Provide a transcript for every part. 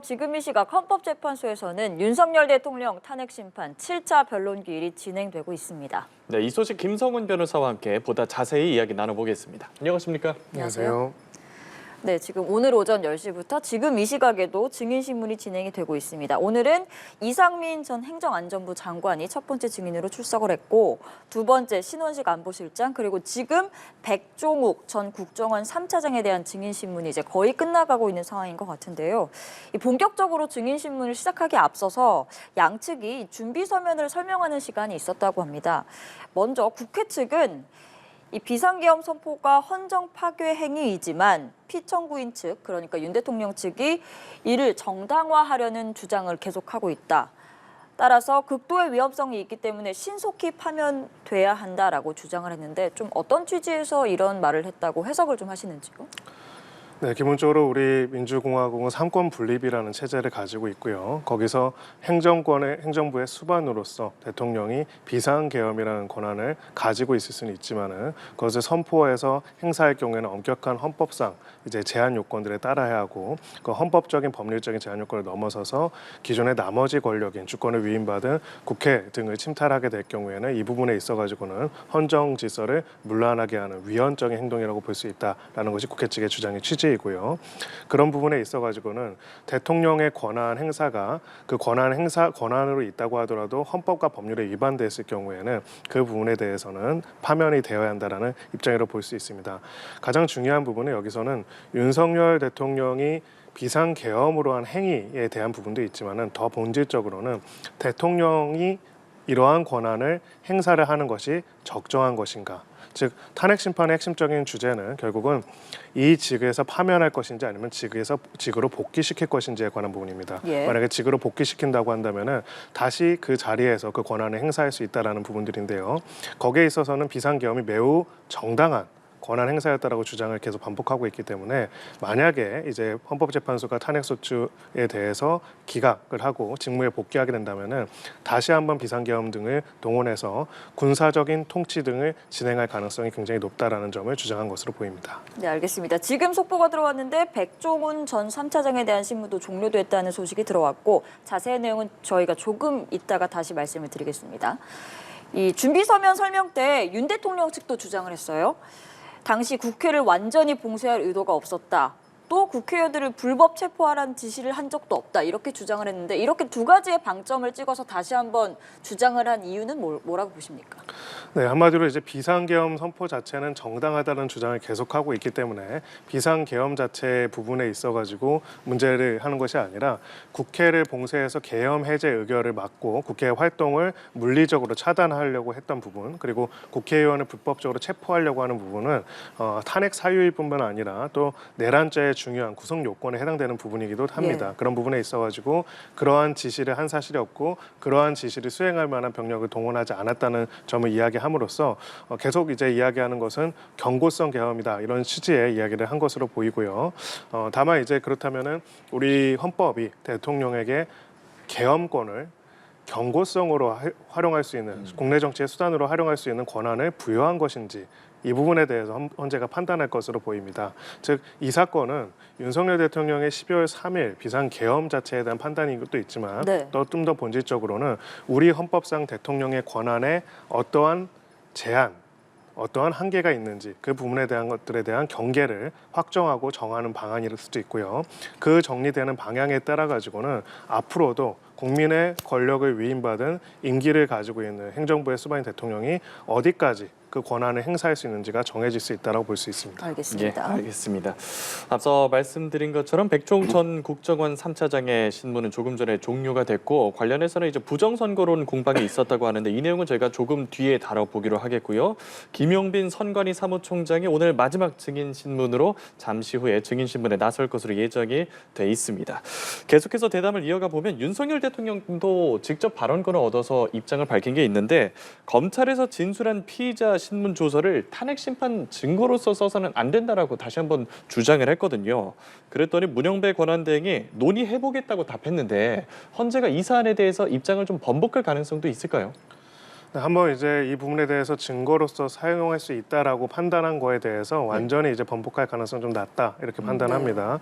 그럼 지금 이 시각 헌법재판소에서는 윤석열 대통령 탄핵 심판 7차 변론 기일이 진행되고 있습니다. 네, 이 소식 김성훈 변호사와 함께 보다 자세히 이야기 나눠보겠습니다. 안녕하십니까? 안녕하세요. 네, 지금 오늘 오전 10시부터 지금 이 시각에도 증인신문이 진행이 되고 있습니다. 오늘은 이상민 전 행정안전부 장관이 첫 번째 증인으로 출석을 했고 두 번째 신원식 안보실장 그리고 지금 백종욱 전 국정원 3차장에 대한 증인신문이 이제 거의 끝나가고 있는 상황인 것 같은데요. 본격적으로 증인신문을 시작하기에 앞서서 양측이 준비 서면을 설명하는 시간이 있었다고 합니다. 먼저 국회 측은 이 비상계엄 선포가 헌정 파괴 행위이지만 피청구인 측, 그러니까 윤 대통령 측이 이를 정당화하려는 주장을 계속하고 있다. 따라서 극도의 위험성이 있기 때문에 신속히 파면돼야 한다라고 주장을 했는데 좀 어떤 취지에서 이런 말을 했다고 해석을 좀 하시는지요? 네, 기본적으로 우리 민주공화국은 삼권 분립이라는 체제를 가지고 있고요. 거기서 행정부의 수반으로서 대통령이 비상계엄이라는 권한을 가지고 있을 수는 있지만은 그것을 선포해서 행사할 경우에는 엄격한 헌법상 이제 제한 요건들에 따라야 하고 그 헌법적인 법률적인 제한 요건을 넘어서서 기존의 나머지 권력인 주권을 위임받은 국회 등을 침탈하게 될 경우에는 이 부분에 있어가지고는 헌정 질서를 문란하게 하는 위헌적인 행동이라고 볼 수 있다라는 것이 국회 측의 주장의 취지이고요. 그런 부분에 있어가지고는 대통령의 권한 행사가 그 권한으로 있다고 하더라도 헌법과 법률에 위반됐을 경우에는 그 부분에 대해서는 파면이 되어야 한다라는 입장으로 볼 수 있습니다. 가장 중요한 부분은 여기서는 윤석열 대통령이 비상계엄으로 한 행위에 대한 부분도 있지만은 더 본질적으로는 대통령이 이러한 권한을 행사를 하는 것이 적정한 것인가. 즉 탄핵 심판의 핵심적인 주제는 결국은 이 직에서 파면할 것인지 아니면 직으로 복귀시킬 것인지에 관한 부분입니다. 만약에 직으로 복귀시킨다고 한다면은 다시 그 자리에서 그 권한을 행사할 수 있다라는 부분들인데요. 거기에 있어서는 비상계엄이 매우 정당한 권한 행사였다라고 주장을 계속 반복하고 있기 때문에 만약에 이제 헌법재판소가 탄핵소추에 대해서 기각을 하고 직무에 복귀하게 된다면은 다시 한번 비상계엄 등을 동원해서 군사적인 통치 등을 진행할 가능성이 굉장히 높다라는 점을 주장한 것으로 보입니다. 네, 알겠습니다. 지금 속보가 들어왔는데 백종훈 전 3차장에 대한 신문도 종료됐다는 소식이 들어왔고 자세한 내용은 저희가 조금 이따가 다시 말씀을 드리겠습니다. 이 준비 서면 설명 때 윤 대통령 측도 주장을 했어요. 당시 국회를 완전히 봉쇄할 의도가 없었다. 또 국회의원들을 불법 체포하라는 지시를 한 적도 없다. 이렇게 주장을 했는데 이렇게 두 가지의 방점을 찍어서 다시 한번 주장을 한 이유는 뭐라고 보십니까? 네, 한마디로 이제 비상계엄 선포 자체는 정당하다는 주장을 계속하고 있기 때문에 비상계엄 자체 부분에 있어가지고 문제를 하는 것이 아니라 국회를 봉쇄해서 계엄 해제 의결을 막고 국회 활동을 물리적으로 차단하려고 했던 부분 그리고 국회의원을 불법적으로 체포하려고 하는 부분은 탄핵 사유일 뿐만 아니라 또 내란죄의 중요한 구성 요건에 해당되는 부분이기도 합니다. 그런 부분에 있어가지고 그러한 지시를 한 사실이 없고 그러한 지시를 수행할 만한 병력을 동원하지 않았다는 점을 이야기함으로써 계속 이제 이야기하는 것은 경고성 계엄이다 이런 취지의 이야기를 한 것으로 보이고요. 다만 이제 그렇다면은 우리 헌법이 대통령에게 계엄권을 경고성으로 활용할 수 있는 국내 정치의 수단으로 활용할 수 있는 권한을 부여한 것인지 이 부분에 대해서 헌재가 판단할 것으로 보입니다. 즉 이 사건은 윤석열 대통령의 12월 3일 비상계엄 자체에 대한 판단인 것도 있지만 또 좀 더 본질적으로는 우리 헌법상 대통령의 권한에 어떠한 제한 어떠한 한계가 있는지 그 부분에 대한 것들에 대한 경계를 확정하고 정하는 방안일 수도 있고요. 그 정리되는 방향에 따라 가지고는 앞으로도 국민의 권력을 위임받은 임기를 가지고 있는 행정부의 수반인 대통령이 어디까지 그 권한을 행사할 수 있는지가 정해질 수 있다고 볼 수 있습니다. 알겠습니다. 예, 알겠습니다. 앞서 말씀드린 것처럼 백종욱 전 국정원 3차장의 신문은 조금 전에 종료가 됐고 관련해서는 이제 부정선거론 공방이 있었다고 하는데 이 내용은 저희가 조금 뒤에 다뤄보기로 하겠고요. 김용빈 선관위 사무총장이 오늘 마지막 증인 신문으로 잠시 후에 증인 신문에 나설 것으로 예정이 돼 있습니다. 계속해서 대담을 이어가 보면 윤석열 대통령도 직접 발언권을 얻어서 입장을 밝힌 게 있는데 검찰에서 진술한 피의자 신문 조서를 탄핵 심판 증거로서 써서는 안 된다라고 다시 한번 주장을 했거든요. 그랬더니 문영배 권한대행이 논의해보겠다고 답했는데 헌재가 이 사안에 대해서 입장을 좀 번복할 가능성도 있을까요? 한번 이제 이 부분에 대해서 증거로서 사용할 수 있다라고 판단한 거에 대해서 완전히 이제 번복할 가능성이 좀 낮다 이렇게 판단합니다.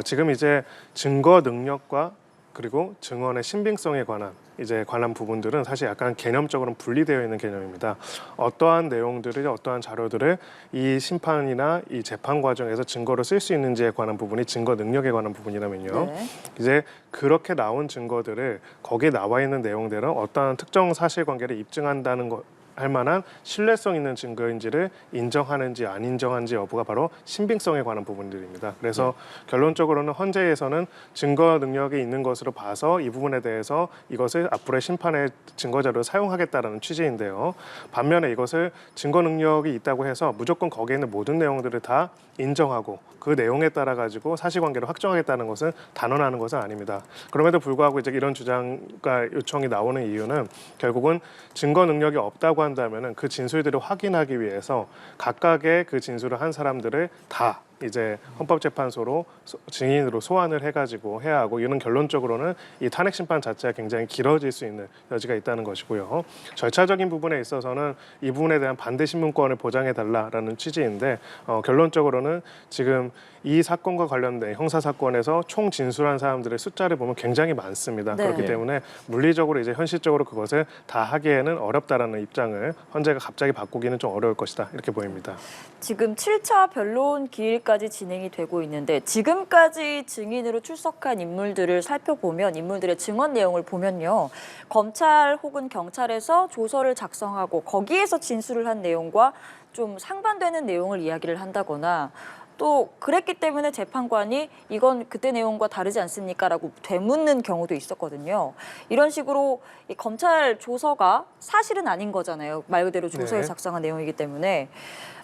지금 이제 증거 능력과 그리고 증언의 신빙성에 관한 부분들은 사실 약간 개념적으로는 분리되어 있는 개념입니다. 어떠한 내용들을 어떠한 자료들을 이 심판이나 이 재판 과정에서 증거로 쓸 수 있는지에 관한 부분이 증거 능력에 관한 부분이라면요. 네. 이제 그렇게 나온 증거들을 거기에 나와 있는 내용들은 어떠한 특정 사실관계를 입증한다는 것 할 만한 신뢰성 있는 증거인지를 인정하는지 안 인정하는지 여부가 바로 신빙성에 관한 부분들입니다. 그래서 결론적으로는 헌재에서는 증거 능력이 있는 것으로 봐서 이 부분에 대해서 이것을 앞으로의 심판의 증거 자료로 사용하겠다라는 취지인데요. 반면에 이것을 증거 능력이 있다고 해서 무조건 거기에 있는 모든 내용들을 다 인정하고 그 내용에 따라 가지고 사실관계를 확정하겠다는 것은 단언하는 것은 아닙니다. 그럼에도 불구하고 이제 이런 주장과 요청이 나오는 이유는 결국은 증거 능력이 없다고 한다면은 그 진술들을 확인하기 위해서 각각의 그 진술을 한 사람들을 다 이제 헌법재판소로 증인으로 소환을 해가지고 해야 하고 이는 결론적으로는 이 탄핵 심판 자체가 굉장히 길어질 수 있는 여지가 있다는 것이고요. 절차적인 부분에 있어서는 이 부분에 대한 반대 신문권을 보장해 달라라는 취지인데 결론적으로는 지금 이 사건과 관련된 형사 사건에서 총 진술한 사람들의 숫자를 보면 굉장히 많습니다. 네. 그렇기 때문에 물리적으로 이제 현실적으로 그것을 다 하기에는 어렵다라는 입장을 헌재가 갑자기 바꾸기는 좀 어려울 것이다 이렇게 보입니다. 지금 7차 변론 기일까지 진행이 되고 있는데 지금까지 증인으로 출석한 인물들을 살펴보면 인물들의 증언 내용을 보면요. 검찰 혹은 경찰에서 조서를 작성하고 거기에서 진술을 한 내용과 좀 상반되는 내용을 이야기를 한다거나 또 그랬기 때문에 재판관이 이건 그때 내용과 다르지 않습니까? 라고 되묻는 경우도 있었거든요. 이런 식으로 이 검찰 조서가 사실은 아닌 거잖아요. 말 그대로 조서에 네. 작성한 내용이기 때문에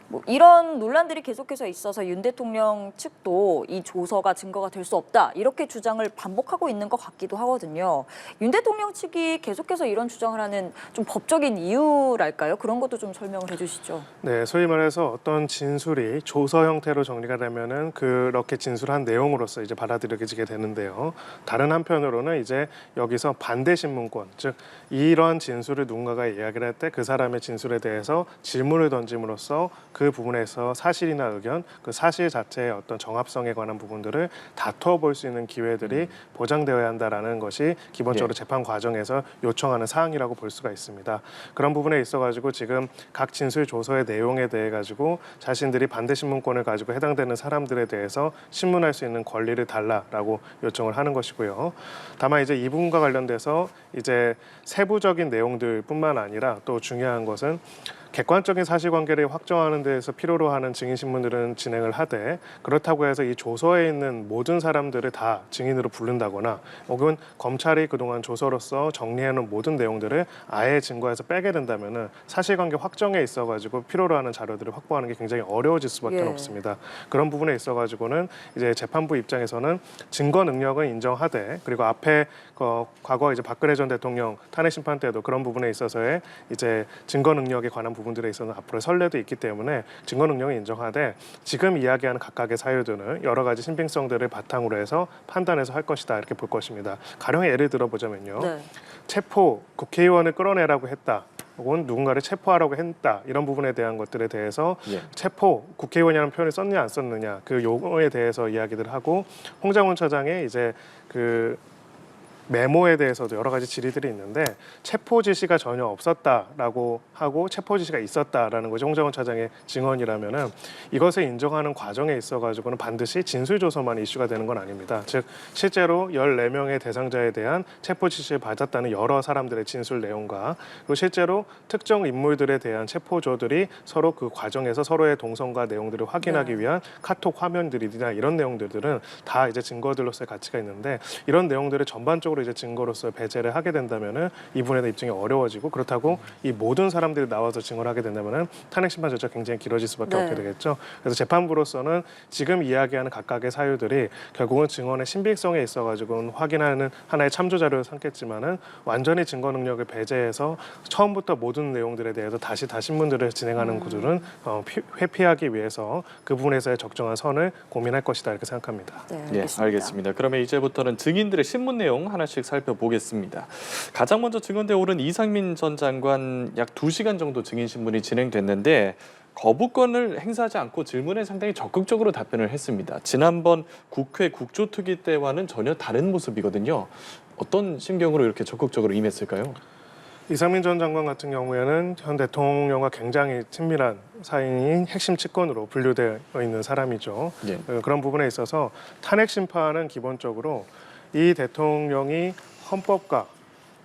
뭐 이런 논란들이 계속해서 있어서 윤 대통령 측도 이 조서가 증거가 될 수 없다 이렇게 주장을 반복하고 있는 것 같기도 하거든요. 윤 대통령 측이 계속해서 이런 주장을 하는 좀 법적인 이유랄까요? 그런 것도 좀 설명을 해주시죠. 네, 소위 말해서 어떤 진술이 조서 형태로 정리가 되면은 그렇게 진술한 내용으로서 이제 받아들여지게 되는데요. 다른 한편으로는 이제 여기서 반대 신문권, 즉 이러한 진술을 누군가가 이야기를 할 때 그 사람의 진술에 대해서 질문을 던짐으로써 그 부분에서 사실이나 의견, 그 사실 자체의 어떤 정합성에 관한 부분들을 다투어 볼 수 있는 기회들이 보장되어야 한다라는 것이 기본적으로 재판 과정에서 요청하는 사항이라고 볼 수가 있습니다. 그런 부분에 있어가지고 지금 각 진술 조서의 내용에 대해 가지고 자신들이 반대 신문권을 가지고 해당되는 사람들에 대해서 신문할 수 있는 권리를 달라라고 요청을 하는 것이고요. 다만 이제 이 부분과 관련돼서 이제 세부적인 내용들뿐만 아니라 또 중요한 것은 객관적인 사실관계를 확정하는 데에서 필요로 하는 증인신문들은 진행을 하되 그렇다고 해서 이 조서에 있는 모든 사람들을 다 증인으로 부른다거나 혹은 검찰이 그동안 조서로서 정리해놓은 모든 내용들을 아예 증거에서 빼게 된다면 사실관계 확정에 있어가지고 필요로 하는 자료들을 확보하는 게 굉장히 어려워질 수밖에 없습니다. 그런 부분에 있어가지고는 이제 재판부 입장에서는 증거 능력은 인정하되 그리고 앞에 과거 이제 박근혜 전 대통령 탄핵 심판 때도 그런 부분에 있어서의 이제 증거 능력에 관한 부분들에 있어서는 앞으로 선례도 있기 때문에 증거 능력을 인정하되 지금 이야기하는 각각의 사유들은 여러 가지 신빙성들을 바탕으로 해서 판단해서 할 것이다 이렇게 볼 것입니다. 가령 예를 들어보자면요. 네. 체포 국회의원을 끌어내라고 했다. 혹은 누군가를 체포하라고 했다. 이런 부분에 대한 것들에 대해서 체포 국회의원이라는 표현을 썼냐 안 썼느냐 그 용어에 대해서 이야기를 하고 홍장훈 처장의 이제 그 메모에 대해서도 여러 가지 질의들이 있는데 체포 지시가 전혀 없었다라고 하고 체포 지시가 있었다라는 것이 홍장훈 차장의 증언이라면은 이것을 인정하는 과정에 있어가지고는 반드시 진술 조서만 이슈가 되는 건 아닙니다. 즉 실제로 14명의 대상자에 대한 체포 지시를 받았다는 여러 사람들의 진술 내용과 그리고 실제로 특정 인물들에 대한 체포조들이 서로 그 과정에서 서로의 동선과 내용들을 확인하기 위한 카톡 화면들이나 이런 내용들은 다 이제 증거들로서의 가치가 있는데 이런 내용들을 전반적으로 이제 증거로서 배제를 하게 된다면은 이 부분에 대한 입증이 어려워지고 그렇다고 이 모든 사람들이 나와서 증언을 하게 된다면은 탄핵 심판 절차가 굉장히 길어질 수밖에 없게 되겠죠. 그래서 재판부로서는 지금 이야기하는 각각의 사유들이 결국은 증언의 신빙성에 있어가지고는 확인하는 하나의 참조 자료를 삼겠지만은 완전히 증거 능력을 배제해서 처음부터 모든 내용들에 대해서 다시 신문들을 진행하는 구조는 회피하기 위해서 그 부분에서의 적정한 선을 고민할 것이다 이렇게 생각합니다. 네, 예, 알겠습니다. 그러면 이제부터는 증인들의 신문 내용 하나 하나씩 살펴보겠습니다. 가장 먼저 증언대에 오른 이상민 전 장관 약 2시간 정도 증인 신문이 진행됐는데 거부권을 행사하지 않고 질문에 상당히 적극적으로 답변을 했습니다. 지난번 국회 국조특위 때와는 전혀 다른 모습이거든요. 어떤 심경으로 이렇게 적극적으로 임했을까요? 이상민 전 장관 같은 경우에는 현 대통령과 굉장히 친밀한 사이인 핵심 측근으로 분류되어 있는 사람이죠. 예. 그런 부분에 있어서 탄핵 심판은 기본적으로 이 대통령이 헌법과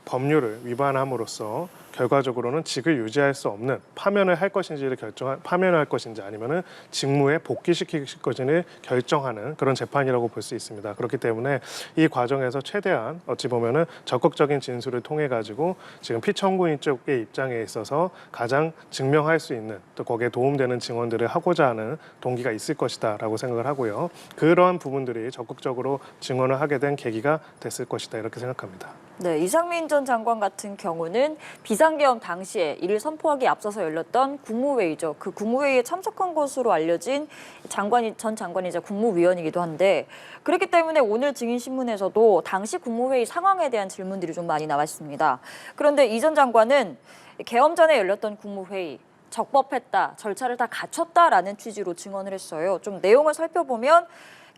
법률을 위반함으로써 결과적으로는 직을 유지할 수 없는 파면을 할 것인지를 파면을 할 것인지 아니면은 직무에 복귀시킬 것인지를 결정하는 그런 재판이라고 볼 수 있습니다. 그렇기 때문에 이 과정에서 최대한 어찌 보면은 적극적인 진술을 통해 가지고 지금 피청구인 쪽의 입장에 있어서 가장 증명할 수 있는 또 거기에 도움되는 증언들을 하고자 하는 동기가 있을 것이다라고 생각을 하고요. 그런 부분들이 적극적으로 증언을 하게 된 계기가 됐을 것이다 이렇게 생각합니다. 네, 이상민 전 장관 같은 경우는 비상계엄 당시에 이를 선포하기 앞서서 열렸던 국무회의죠. 그 국무회의에 참석한 것으로 알려진 전 장관이자 국무위원이기도 한데 그렇기 때문에 오늘 증인신문에서도 당시 국무회의 상황에 대한 질문들이 좀 많이 나왔습니다. 그런데 이 전 장관은 계엄 전에 열렸던 국무회의 적법했다, 절차를 다 갖췄다라는 취지로 증언을 했어요. 좀 내용을 살펴보면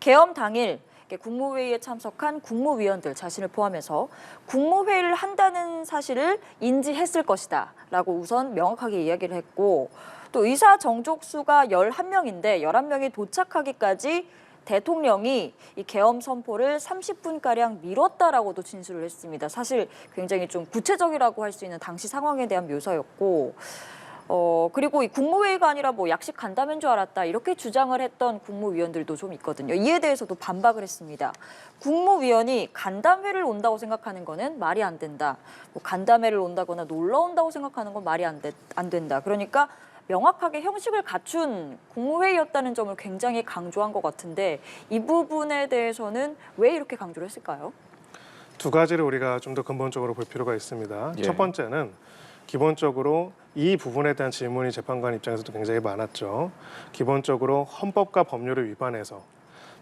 계엄 당일 국무회의에 참석한 국무위원들 자신을 포함해서 국무회의를 한다는 사실을 인지했을 것이다 라고 우선 명확하게 이야기를 했고 또 의사 정족수가 11명인데 11명이 도착하기까지 대통령이 이 계엄 선포를 30분가량 미뤘다라고도 진술을 했습니다. 사실 굉장히 좀 구체적이라고 할 수 있는 당시 상황에 대한 묘사였고 그리고 이 국무회의가 아니라 뭐 약식 간담회인 줄 알았다 이렇게 주장을 했던 국무위원들도 좀 있거든요. 이에 대해서도 반박을 했습니다. 국무위원이 간담회를 온다고 생각하는 거는 말이 안 된다. 뭐 간담회를 온다거나 놀러 온다고 생각하는 건 말이 안 된다. 그러니까 명확하게 형식을 갖춘 국무회의였다는 점을 굉장히 강조한 것 같은데 이 부분에 대해서는 왜 이렇게 강조를 했을까요? 두 가지를 우리가 좀 더 근본적으로 볼 필요가 있습니다. 예. 첫 번째는 기본적으로 이 부분에 대한 질문이 재판관 입장에서도 굉장히 많았죠. 기본적으로 헌법과 법률을 위반해서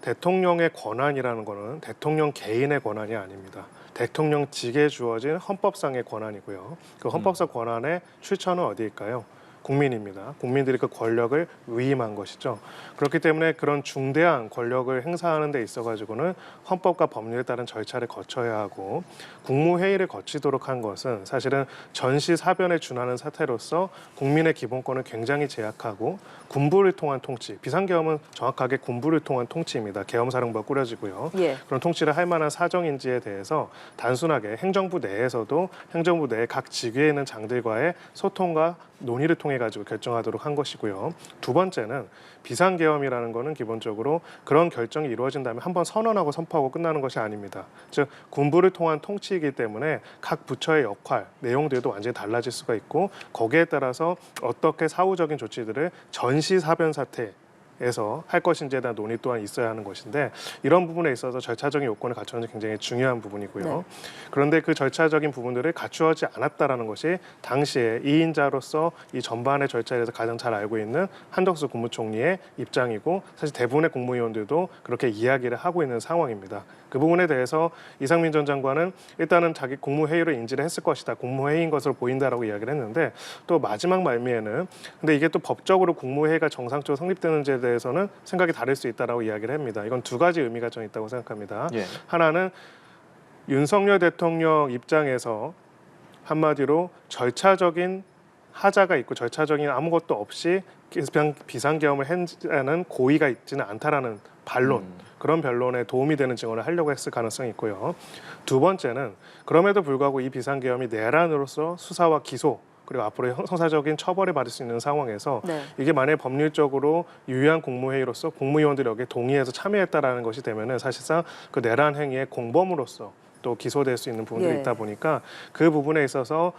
대통령의 권한이라는 것은 대통령 개인의 권한이 아닙니다. 대통령직에 주어진 헌법상의 권한이고요. 그 헌법상 권한의 출처는 어디일까요? 국민입니다. 국민들이 그 권력을 위임한 것이죠. 그렇기 때문에 그런 중대한 권력을 행사하는 데 있어가지고는 헌법과 법률에 따른 절차를 거쳐야 하고 국무회의를 거치도록 한 것은 사실은 전시사변에 준하는 사태로서 국민의 기본권을 굉장히 제약하고 군부를 통한 통치, 비상계엄은 정확하게 군부를 통한 통치입니다. 계엄사령부가 꾸려지고요. 예. 그런 통치를 할 만한 사정인지에 대해서 단순하게 행정부 내에서도 행정부 내 각 직위에 있는 장들과의 소통과 논의를 통해 가지고 결정하도록 한 것이고요. 두 번째는 비상계엄이라는 것은 기본적으로 그런 결정이 이루어진다면 한번 선언하고 선포하고 끝나는 것이 아닙니다. 즉 군부를 통한 통치이기 때문에 각 부처의 역할, 내용들도 완전히 달라질 수가 있고 거기에 따라서 어떻게 사후적인 조치들을 전시사변 사태에서 할 것인지에 대한 논의 또한 있어야 하는 것인데 이런 부분에 있어서 절차적인 요건을 갖추는 게 굉장히 중요한 부분이고요. 네. 그런데 그 절차적인 부분들을 갖추어지 않았다라는 것이 당시에 2인자로서 이 전반의 절차에 대해서 가장 잘 알고 있는 한덕수 국무총리의 입장이고 사실 대부분의 국무위원들도 그렇게 이야기를 하고 있는 상황입니다. 그 부분에 대해서 이상민 전 장관은 일단은 자기 국무회의로 인지를 했을 것이다. 국무회의인 것으로 보인다라고 이야기를 했는데 또 마지막 말미에는 근데 이게 또 법적으로 국무회의가 정상적으로 성립되는지에 대해서는 생각이 다를 수 있다라고 이야기를 합니다. 이건 두 가지 의미가 좀 있다고 생각합니다. 예. 하나는 윤석열 대통령 입장에서 한마디로 절차적인 하자가 있고 절차적인 아무것도 없이 비상계엄을 하는 고의가 있지는 않다라는 반론, 그런 변론에 도움이 되는 증언을 하려고 했을 가능성이 있고요. 두 번째는 그럼에도 불구하고 이 비상계엄이 내란으로서 수사와 기소 그리고 앞으로 형사적인 처벌을 받을 수 있는 상황에서 네. 이게 만약에 법률적으로 유효한 국무회의로서 국무위원들이 여기에 동의해서 참여했다라는 것이 되면은 사실상 그 내란 행위의 공범으로서 또 기소될 수 있는 부분들이 예. 있다 보니까 그 부분에 있어서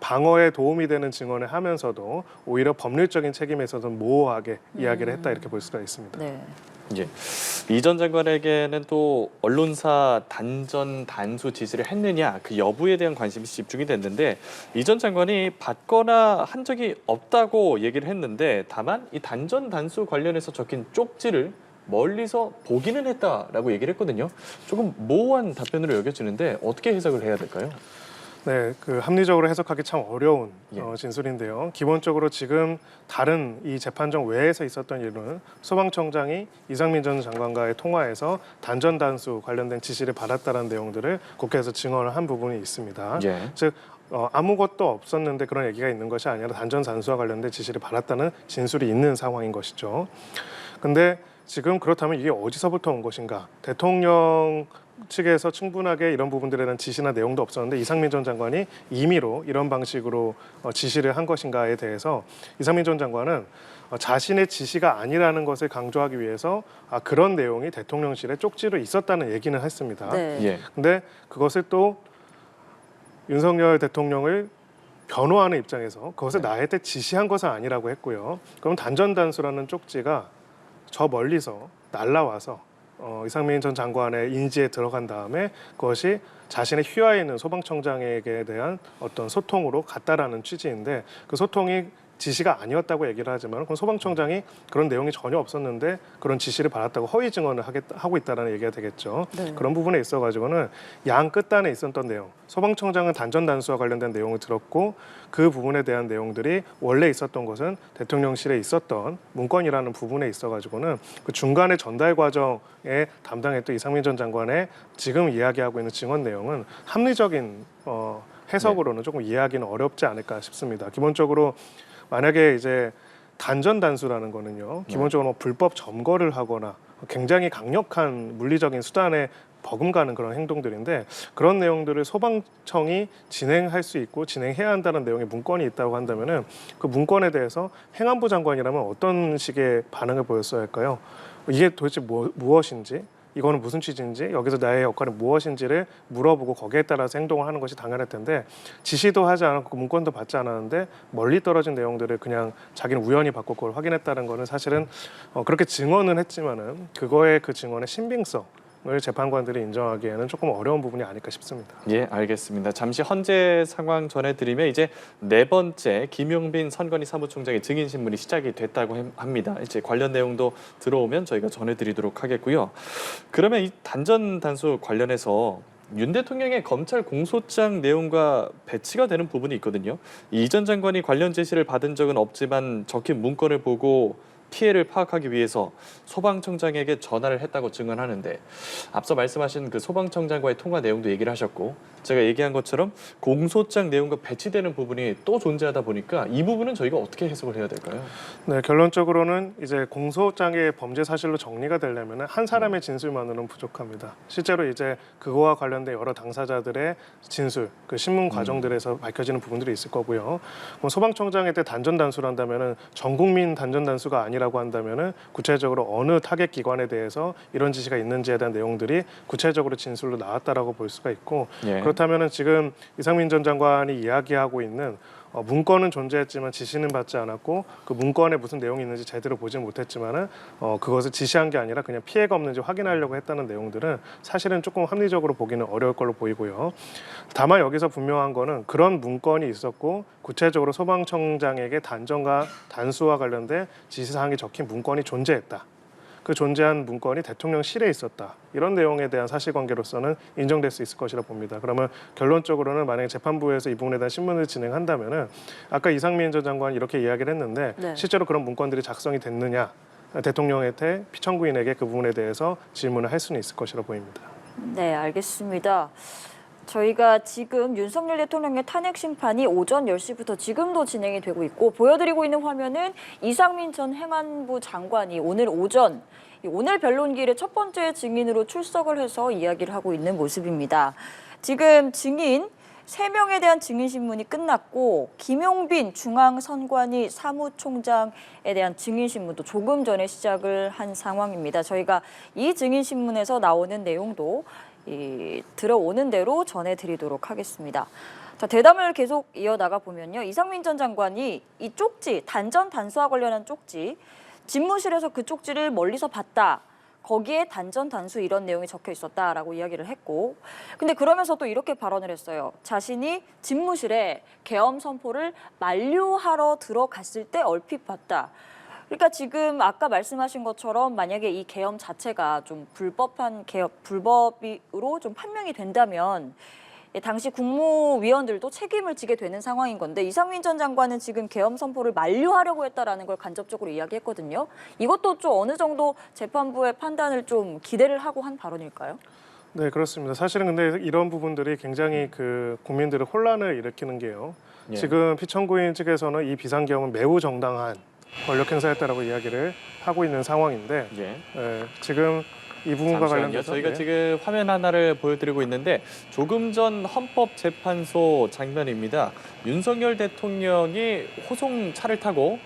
방어에 도움이 되는 증언을 하면서도 오히려 법률적인 책임에서는 모호하게 이야기를 했다 이렇게 볼 수가 있습니다. 네. 예. 이 전 장관에게는 또 언론사 단전 단수 지시를 했느냐 그 여부에 대한 관심이 집중이 됐는데 이 전 장관이 받거나 한 적이 없다고 얘기를 했는데 다만 이 단전 단수 관련해서 적힌 쪽지를 멀리서 보기는 했다라고 얘기를 했거든요. 조금 모호한 답변으로 여겨지는데 어떻게 해석을 해야 될까요? 네, 그 합리적으로 해석하기 참 어려운 예. 진술인데요. 기본적으로 지금 다른 이 재판정 외에서 있었던 일은 소방청장이 이상민 전 장관과의 통화에서 단전 단수 관련된 지시를 받았다는 내용들을 국회에서 증언을 한 부분이 있습니다. 예. 즉 아무것도 없었는데 그런 얘기가 있는 것이 아니라 단전 단수와 관련된 지시를 받았다는 진술이 있는 상황인 것이죠. 근데 지금 그렇다면 이게 어디서부터 온 것인가? 대통령 측에서 충분하게 이런 부분들에 대한 지시나 내용도 없었는데 이상민 전 장관이 임의로 이런 방식으로 지시를 한 것인가에 대해서 이상민 전 장관은 자신의 지시가 아니라는 것을 강조하기 위해서 그런 내용이 대통령실에 쪽지로 있었다는 얘기는 했습니다. 네. 예. 근데 그것을 또 윤석열 대통령을 변호하는 입장에서 그것을 나한테 지시한 것은 아니라고 했고요. 그럼 단전단수라는 쪽지가 저 멀리서 날라와서 이상민 전 장관의 인지에 들어간 다음에 그것이 자신의 휘하에 있는 소방청장에게 대한 어떤 소통으로 갔다라는 취지인데 그 소통이 지시가 아니었다고 얘기를 하지만 그건 소방청장이 그런 내용이 전혀 없었는데 그런 지시를 받았다고 허위 증언을 하고 있다는 얘기가 되겠죠. 네. 그런 부분에 있어가지고는 양 끝단에 있었던 내용, 소방청장은 단전 단수와 관련된 내용을 들었고 그 부분에 대한 내용들이 원래 있었던 것은 대통령실에 있었던 문건이라는 부분에 있어가지고는 그 중간에 전달 과정에 담당했던 이상민 전 장관의 지금 이야기하고 있는 증언 내용은 합리적인 해석으로는 조금 이해하기는 어렵지 않을까 싶습니다. 기본적으로 만약에 이제 단전 단수라는 거는요, 기본적으로 불법 점거를 하거나 굉장히 강력한 물리적인 수단에 버금가는 그런 행동들인데 그런 내용들을 소방청이 진행할 수 있고 진행해야 한다는 내용의 문건이 있다고 한다면은 그 문건에 대해서 행안부 장관이라면 어떤 식의 반응을 보였어야 할까요? 이게 도대체 무엇인지 이거는 무슨 취지인지 여기서 나의 역할은 무엇인지를 물어보고 거기에 따라서 행동을 하는 것이 당연할 텐데 지시도 하지 않았고 문건도 받지 않았는데 멀리 떨어진 내용들을 그냥 자기는 우연히 받고 그걸 확인했다는 거는 사실은 그렇게 증언은 했지만은 그거의 그 증언의 신빙성을 재판관들이 인정하기에는 조금 어려운 부분이 아닐까 싶습니다. 예, 알겠습니다. 잠시 헌재 상황 전해드리면 이제 네 번째 김용빈 선관위 사무총장의 증인 신문이 시작이 됐다고 합니다. 이제 관련 내용도 들어오면 저희가 전해드리도록 하겠고요. 그러면 이 단전 단수 관련해서 윤 대통령의 검찰 공소장 내용과 배치가 되는 부분이 있거든요. 이 전 장관이 관련 지시를 받은 적은 없지만 적힌 문건을 보고 피해를 파악하기 위해서 소방청장에게 전화를 했다고 증언하는데 앞서 말씀하신 그 소방청장과의 통화 내용도 얘기를 하셨고 제가 얘기한 것처럼 공소장 내용과 배치되는 부분이 또 존재하다 보니까 이 부분은 저희가 어떻게 해석을 해야 될까요? 네, 결론적으로는 이제 공소장의 범죄 사실로 정리가 되려면 한 사람의 진술만으로는 부족합니다. 실제로 이제 그거와 관련된 여러 당사자들의 진술, 그 신문 과정들에서 밝혀지는 부분들이 있을 거고요. 그럼 소방청장에 대해 단전 단수를 한다면은 전 국민 단전 단수가 아니라고 한다면은 구체적으로 어느 타겟 기관에 대해서 이런 지시가 있는지에 대한 내용들이 구체적으로 진술로 나왔다라고 볼 수가 있고 예. 그렇다면은 지금 이상민 전 장관이 이야기하고 있는 문건은 존재했지만 지시는 받지 않았고 그 문건에 무슨 내용이 있는지 제대로 보지 못했지만은 그것을 지시한 게 아니라 그냥 피해가 없는지 확인하려고 했다는 내용들은 사실은 조금 합리적으로 보기는 어려울 걸로 보이고요. 다만 여기서 분명한 거는 그런 문건이 있었고 구체적으로 소방청장에게 단전과 단수와 관련된 지시사항이 적힌 문건이 존재했다. 그 존재한 문건이 대통령실에 있었다. 이런 내용에 대한 사실관계로서는 인정될 수 있을 것이라 봅니다. 그러면 결론적으로는 만약에 재판부에서 이 부분에 대한 신문을 진행한다면은 아까 이상민 전 장관이 이렇게 이야기를 했는데 네. 실제로 그런 문건들이 작성이 됐느냐 대통령한테 피청구인에게 그 부분에 대해서 질문을 할 수는 있을 것이라 보입니다. 네, 알겠습니다. 저희가 지금 윤석열 대통령의 탄핵 심판이 오전 10시부터 지금도 진행이 되고 있고 보여드리고 있는 화면은 이상민 전 행안부 장관이 오늘 오전 오늘 변론기일의 첫 번째 증인으로 출석을 해서 이야기를 하고 있는 모습입니다. 지금 증인 3명에 대한 증인 신문이 끝났고 김용빈 중앙선관위 사무총장에 대한 증인 신문도 조금 전에 시작을 한 상황입니다. 저희가 이 증인 신문에서 나오는 내용도 들어오는 대로 전해드리도록 하겠습니다. 자, 대담을 계속 이어나가 보면요. 이상민 전 장관이 이 쪽지, 단전 단수와 관련한 쪽지, 집무실에서 그 쪽지를 멀리서 봤다. 거기에 단전 단수 이런 내용이 적혀 있었다라고 이야기를 했고 근데 그러면서 또 이렇게 발언을 했어요. 자신이 집무실에 계엄 선포를 만류하러 들어갔을 때 얼핏 봤다. 그러니까 지금 아까 말씀하신 것처럼 만약에 이 계엄 자체가 좀 불법으로 좀 판명이 된다면 당시 국무위원들도 책임을 지게 되는 상황인 건데 이상민 전 장관은 지금 계엄 선포를 만료하려고 했다라는 걸 간접적으로 이야기했거든요. 이것도 좀 어느 정도 재판부의 판단을 좀 기대를 하고 한 발언일까요? 네, 그렇습니다. 사실은 근데 이런 부분들이 굉장히 그 국민들의 혼란을 일으키는 게요. 예. 지금 피청구인 측에서는 이 비상계엄은 매우 정당한 권력 행사였다라고 이야기를 하고 있는 상황인데 예. 지금 이 부분과 잠시만요. 관련돼서 저희가 지금 화면 하나를 보여드리고 있는데 조금 전 헌법재판소 장면입니다. 윤석열 대통령이 호송차를 타고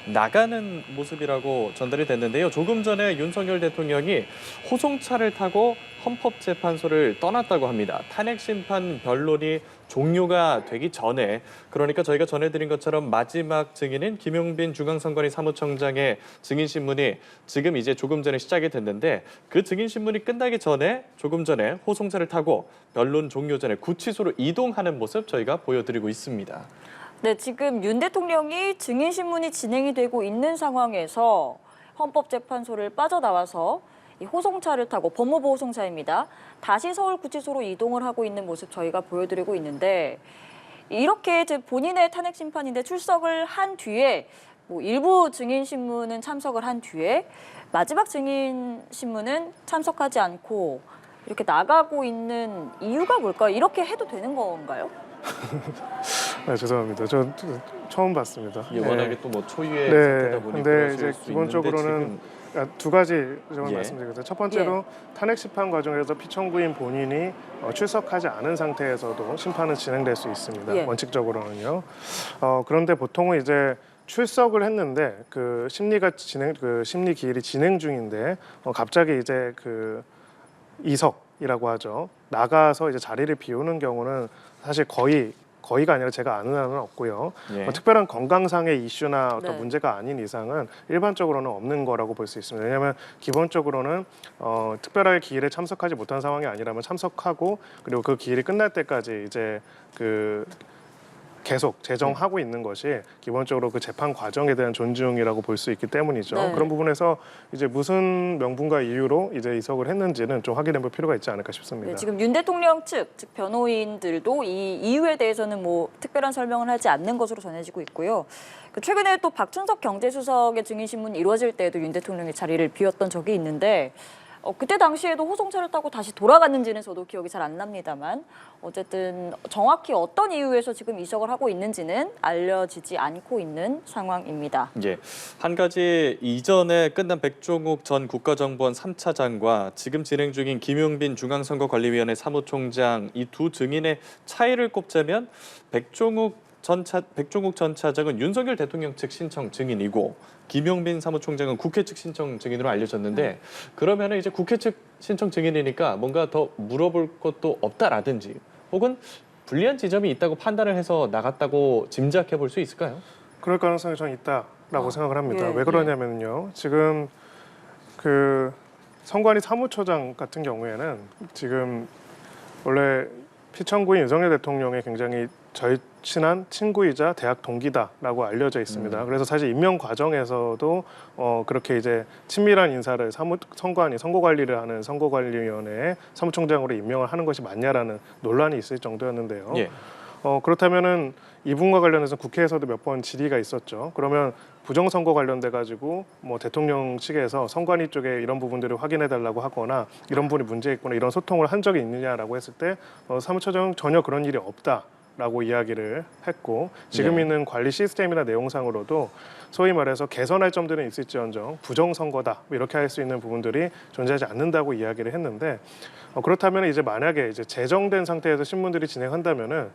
나가는 모습이라고 전달이 됐는데요. 조금 전에 윤석열 대통령이 호송차를 타고 헌법재판소를 떠났다고 합니다. 탄핵심판 변론이 종료가 되기 전에, 그러니까 저희가 전해드린 것처럼 마지막 증인인 김용빈 중앙선관위 사무총장의 증인신문이 지금 이제 조금 전에 시작이 됐는데 그 증인신문이 끝나기 전에 조금 전에 호송차를 타고 변론 종료 전에 구치소로 이동하는 모습 저희가 보여드리고 있습니다. 네, 지금 윤 대통령이 증인신문이 진행이 되고 있는 상황에서 헌법재판소를 빠져나와서 이 호송차를 타고 법무부 호송차입니다. 다시 서울구치소로 이동을 하고 있는 모습 저희가 보여드리고 있는데 이렇게 이제 본인의 탄핵 심판인데 출석을 한 뒤에 뭐 일부 증인신문은 참석을 한 뒤에 마지막 증인신문은 참석하지 않고 이렇게 나가고 있는 이유가 뭘까요? 이렇게 해도 되는 건가요? 네, 죄송합니다. 저 처음 봤습니다. 이게 워낙에 또 뭐 초유의 네, 사태다 보니 근데 그러실 이제 수 기본적으로는 있는데 두 가지 점을 예. 말씀드리겠습니다. 첫 번째로 탄핵 심판 과정에서 피청구인 본인이 출석하지 않은 상태에서도 심판은 진행될 수 있습니다. 예. 원칙적으로는요. 그런데 보통은 이제 출석을 했는데 그 심리 기일이 진행 중인데 갑자기 이제 그 이석이라고 하죠. 나가서 이제 자리를 비우는 경우는 사실 거의가 아니라 제가 아는 한은 없고요. 예. 특별한 건강상의 이슈나 어떤 네. 문제가 아닌 이상은 일반적으로는 없는 거라고 볼 수 있습니다. 왜냐하면 기본적으로는 특별하게 기일에 참석하지 못한 상황이 아니라면 참석하고 그리고 그 기일이 끝날 때까지 이제 그 계속 재정하고 있는 것이 기본적으로 그 재판 과정에 대한 존중이라고 볼 수 있기 때문이죠. 네. 그런 부분에서 이제 무슨 명분과 이유로 이제 이석을 했는지는 좀 확인해 볼 필요가 있지 않을까 싶습니다. 네, 지금 윤 대통령 측, 즉 변호인들도 이 이유에 대해서는 뭐 특별한 설명을 하지 않는 것으로 전해지고 있고요. 최근에 또 박준석 경제수석의 증인신문이 이루어질 때에도 윤 대통령이 자리를 비웠던 적이 있는데 그때 당시에도 호송차를 타고 다시 돌아갔는지는 저도 기억이 잘 안 납니다만 어쨌든 정확히 어떤 이유에서 지금 이석을 하고 있는지는 알려지지 않고 있는 상황입니다. 예, 한 가지 이전에 끝난 백종욱 전 국가정보원 3차장과 지금 진행 중인 김용빈 중앙선거관리위원회 사무총장 이 두 증인의 차이를 꼽자면 백종욱 전 차장은 윤석열 대통령 측 신청 증인이고 김용빈 사무총장은 국회 측 신청 증인으로 알려졌는데 그러면 이제 국회 측 신청 증인이니까 뭔가 더 물어볼 것도 없다라든지 혹은 불리한 지점이 있다고 판단을 해서 나갔다고 짐작해 볼 수 있을까요? 그럴 가능성이 저는 있다라고 생각을 합니다. 예, 왜 그러냐면요. 지금 그 선관위 사무처장 같은 경우에는 지금 원래 피청구인 윤석열 대통령의 굉장히 절친한 친구이자 대학 동기다라고 알려져 있습니다. 그래서 사실 임명 과정에서도 그렇게 이제 친밀한 인사를 선관위 선거관리를 하는 선거관리위원회의 사무총장으로 임명을 하는 것이 맞냐라는 논란이 있을 정도였는데요. 예. 그렇다면은 이분과 관련해서 국회에서도 몇 번 질의가 있었죠. 그러면 부정선거 관련돼 가지고 뭐 대통령 측에서 선관위 쪽에 이런 부분들을 확인해 달라고 하거나 이런 부분이 문제 있거나 이런 소통을 한 적이 있느냐라고 했을 때 사무처장은 전혀 그런 일이 없다라고 이야기를 했고 지금 네. 있는 관리 시스템이나 내용상으로도 소위 말해서 개선할 점들은 있을지언정 부정선거다 이렇게 할 수 있는 부분들이 존재하지 않는다고 이야기를 했는데 그렇다면 이제 만약에 이제 재정된 상태에서 신문들이 진행한다면은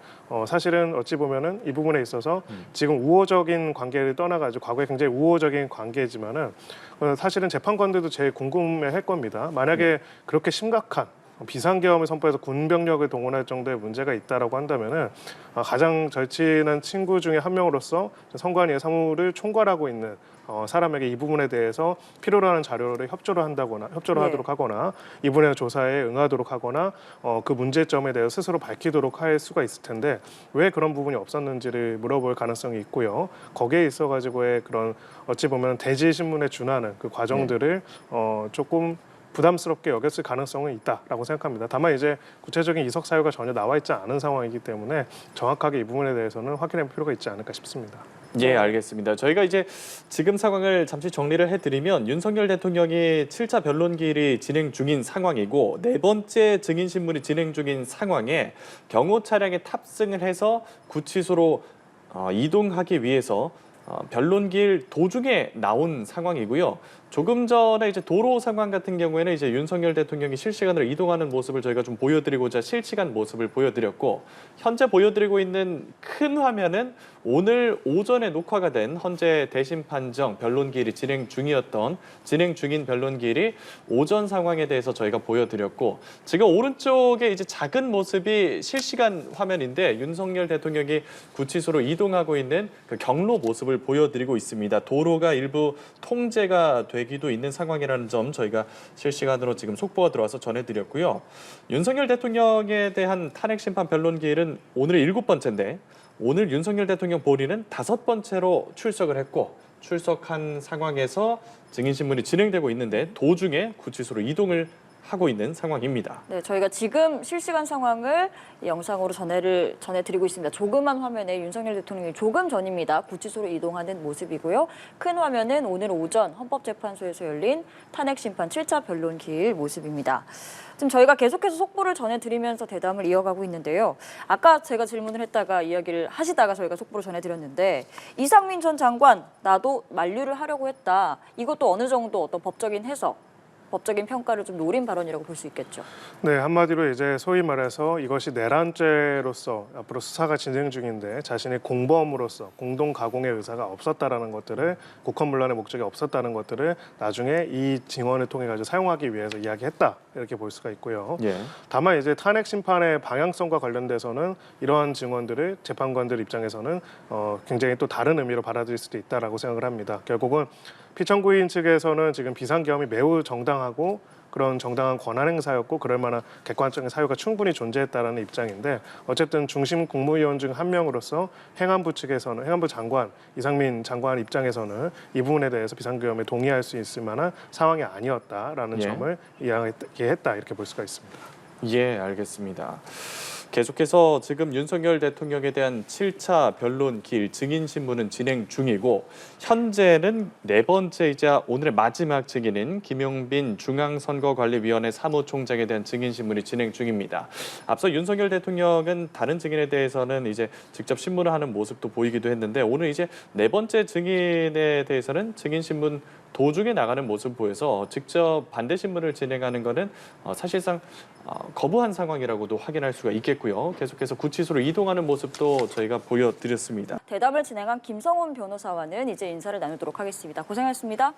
사실은 어찌 보면은 이 부분에 있어서 지금 우호적인 관계를 떠나가지고 과거에 굉장히 우호적인 관계지만은 사실은 재판관들도 제일 궁금해할 겁니다. 만약에 그렇게 심각한 비상계엄을 선포해서 군병력을 동원할 정도의 문제가 있다라고 한다면은 가장 절친한 친구 중에 한 명으로서 선관위의 사무를 총괄하고 있는 사람에게 이 부분에 대해서 필요로 하는 자료를 협조를 하도록 하거나 이분의 조사에 응하도록 하거나 그 문제점에 대해서 스스로 밝히도록 할 수가 있을 텐데 왜 그런 부분이 없었는지를 물어볼 가능성이 있고요. 거기에 있어가지고의 그런 어찌 보면 대질 신문에 준하는 그 과정들을 조금 부담스럽게 여겼을 가능성은 있다라고 생각합니다. 다만 이제 구체적인 이석 사유가 전혀 나와 있지 않은 상황이기 때문에 정확하게 이 부분에 대해서는 확인할 필요가 있지 않을까 싶습니다. 예, 알겠습니다. 저희가 이제 지금 상황을 잠시 정리를 해드리면 윤석열 대통령이 7차 변론기일이 진행 중인 상황이고 네 번째 증인 신문이 진행 중인 상황에 경호 차량에 탑승을 해서 구치소로 이동하기 위해서 변론길 도중에 나온 상황이고요. 조금 전에 이제 도로 상황 같은 경우에는 이제 윤석열 대통령이 실시간으로 이동하는 모습을 저희가 좀 보여드리고자 실시간 모습을 보여드렸고 현재 보여드리고 있는 큰 화면은 오늘 오전에 녹화가 된 헌재 대심 판정 변론기일이 진행 중인 변론기일이 오전 상황에 대해서 저희가 보여드렸고 지금 오른쪽에 이제 작은 모습이 실시간 화면인데 윤석열 대통령이 구치소로 이동하고 있는 그 경로 모습을 보여드리고 있습니다. 도로가 일부 통제가 되기도 있는 상황이라는 점 저희가 실시간으로 지금 속보가 들어와서 전해드렸고요. 윤석열 대통령에 대한 탄핵 심판 변론기일은 오늘이 7번째인데 오늘 윤석열 대통령 본인은 5번째로 출석을 했고 출석한 상황에서 증인신문이 진행되고 있는데 도중에 구치소로 이동을 하고 있는 상황입니다. 네, 저희가 지금 실시간 상황을 영상으로 전해드리고 있습니다. 조그만 화면에 윤석열 대통령이 조금 전입니다. 구치소로 이동하는 모습이고요. 큰 화면은 오늘 오전 헌법재판소에서 열린 탄핵심판 7차 변론기일 모습입니다. 지금 저희가 계속해서 속보를 전해드리면서 대담을 이어가고 있는데요. 아까 제가 질문을 했다가 이야기를 하시다가 저희가 속보를 전해드렸는데 이상민 전 장관 나도 만류를 하려고 했다. 이것도 어느 정도 어떤 법적인 해석 법적인 평가를 좀 노린 발언이라고 볼 수 있겠죠. 네, 한마디로 이제 소위 말해서 이것이 내란죄로서 앞으로 수사가 진행 중인데 자신의 공범으로서 공동 가공의 의사가 없었다라는 것들을 국헌문란의 목적이 없었다는 것들을 나중에 이 증언을 통해 가지고 사용하기 위해서 이야기했다 이렇게 볼 수가 있고요. 예. 다만 이제 탄핵 심판의 방향성과 관련돼서는 이러한 증언들을 재판관들 입장에서는 굉장히 또 다른 의미로 받아들일 수도 있다라고 생각을 합니다. 결국은 피청구인 측에서는 지금 비상계엄이 매우 정당하고 그런 정당한 권한 행사였고 그럴 만한 객관적인 사유가 충분히 존재했다라는 입장인데 어쨌든 중심 국무위원 중 한 명으로서 행안부 측에서는 행안부 장관 이상민 장관 입장에서는 이 부분에 대해서 비상계엄에 동의할 수 있을 만한 상황이 아니었다라는 점을 이야기했다 이렇게 볼 수가 있습니다. 예, 알겠습니다. 계속해서 지금 윤석열 대통령에 대한 7차 변론기일 증인신문은 진행 중이고 현재는 네 번째이자 오늘의 마지막 증인인 김용빈 중앙선거관리위원회 사무총장에 대한 증인신문이 진행 중입니다. 앞서 윤석열 대통령은 다른 증인에 대해서는 이제 직접 신문을 하는 모습도 보이기도 했는데 오늘 이제 네 번째 증인에 대해서는 증인신문 도중에 나가는 모습 보여서 직접 반대 신문을 진행하는 것은 사실상 거부한 상황이라고도 확인할 수가 있겠고요. 계속해서 구치소로 이동하는 모습도 저희가 보여드렸습니다. 대담을 진행한 김성훈 변호사와는 이제 인사를 나누도록 하겠습니다. 고생하셨습니다.